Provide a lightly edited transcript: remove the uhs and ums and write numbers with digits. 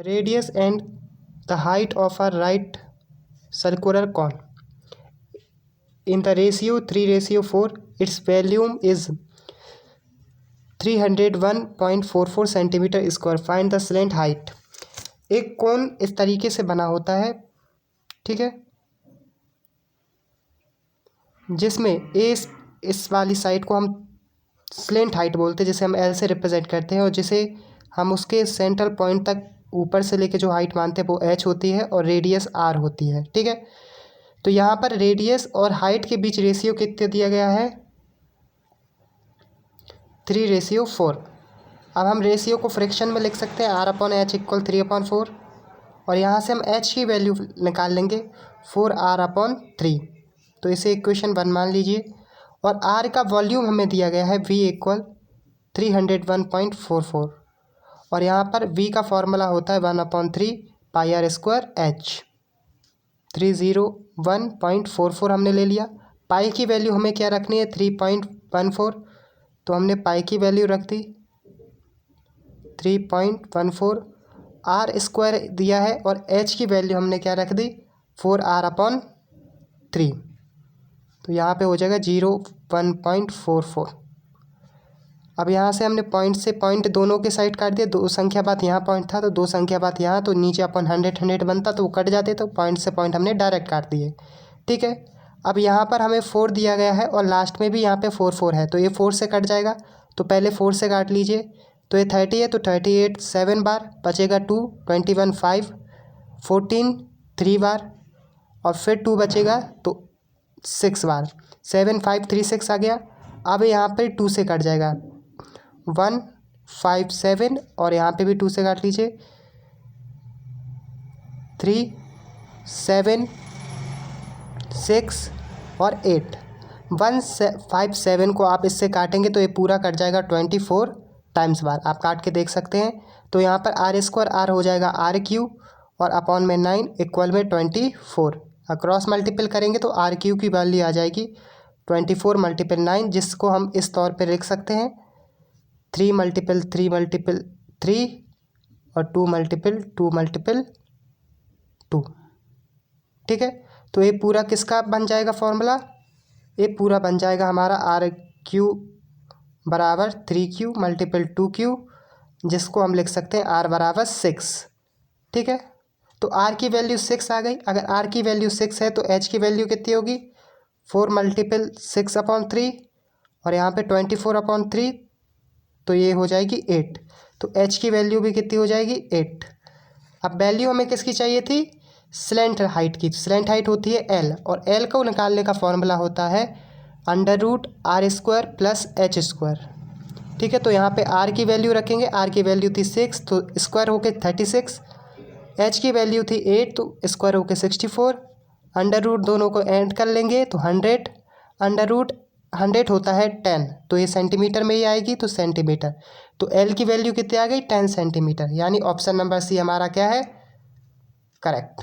Radius and the height of a right circular cone in the ratio 3:4 its volume is 301.44 centimetre square. Find the slant height. एक cone इस तरीके से बना होता है, ठीक है, जिसमें इस वाली साइड को हम स्लैंट हाइट बोलते हैं, जिसे हम एल से रिप्रेजेंट करते हैं, और जिसे हम उसके सेंट्रल पॉइंट तक ऊपर से लेके जो हाइट मानते हैं वो एच होती है और रेडियस आर होती है, ठीक है। तो यहाँ पर रेडियस और हाइट के बीच रेशियो कितने दिया गया है? 3:4। अब हम रेशियो को फ्रैक्शन में लिख सकते हैं, R/H = 3/4, और यहाँ से हम H की वैल्यू निकाल लेंगे 4R/3। तो इसे इक्वेशन 1 मान लीजिए। और R का वॉल्यूम हमें दिया गया है V = 301.44, और यहाँ पर V का फॉर्मूला होता है 1/3 πr² H। 301.44 हमने ले लिया। पाई की वैल्यू हमें क्या रखनी है? 3.14। तो हमने पाई की वैल्यू रख दी 3.14। R² दिया है और H की वैल्यू हमने क्या रख दी? 4R/3। तो यहाँ पे हो जाएगा 01.44। अब यहाँ से हमने पॉइंट से पॉइंट दोनों के साइड काट दिए। 2 संख्या बाद यहाँ पॉइंट था तो 2 संख्या बाद यहाँ, तो नीचे अपन 100 बनता तो वो कट जाते, तो पॉइंट से पॉइंट हमने डायरेक्ट काट दिए, ठीक है। अब यहाँ पर हमें 4 दिया गया है और लास्ट में भी यहाँ पे 4 है, तो ये 4 से कट जाएगा। तो पहले 4 से काट लीजिए। तो ये 30 है, तो 38 7 बार बचेगा, 2 21 5 14 3 बार, और फिर 2 बचेगा तो 6 बार। 7 5 3 6 आ गया। अब यहाँ पर 2 से कट जाएगा, 1 5 7, और यहाँ पे भी 2 से काट लीजिए, 3 7 6 और 8। 1 5 7 को आप इससे काटेंगे तो ये पूरा कट जाएगा 24 टाइम्स बार। आप काट के देख सकते हैं। तो यहाँ पर R² R हो जाएगा R³ और अपॉन में 9 इक्वल में 24। क्रॉस मल्टीपल करेंगे तो R³ की वैल्यू आ जाएगी 24 × 9, जिसको हम इस तौर पे लिख सकते हैं 3 × 3 × 3 और 2 × 2 × 2, ठीक है। तो ये पूरा किसका बन जाएगा फॉर्मूला? ये पूरा बन जाएगा हमारा R³ = 3Q × 2Q, जिसको हम लिख सकते हैं R = 6, ठीक है। तो R की वैल्यू 6 आ गई। अगर R की वैल्यू 6 है तो H की वैल्यू कितनी होगी? 4 × 6/3, और यहाँ पे 24/3, तो ये हो जाएगी 8। तो H की वैल्यू भी कितनी हो जाएगी? 8। अब वैल्यू हमें किसकी चाहिए थी? स्लैंट हाइट की। स्लैंट हाइट होती है L, और L को निकालने का फॉर्मूला होता है √R² + H², ठीक है। तो यहाँ पे R की वैल्यू रखेंगे। R की वैल्यू थी 6, तो स्क्वायर होके 36। H की वैल्यू थी 8, तो स्क्वायर होके 64। √ दोनों को ऐड कर लेंगे तो 100। √100 होता है 10, तो ये सेंटीमीटर में ही आएगी, तो सेंटीमीटर। तो L की वैल्यू कितनी आ गई? 10 सेंटीमीटर। यानी ऑप्शन नंबर सी हमारा क्या है? करेक्ट।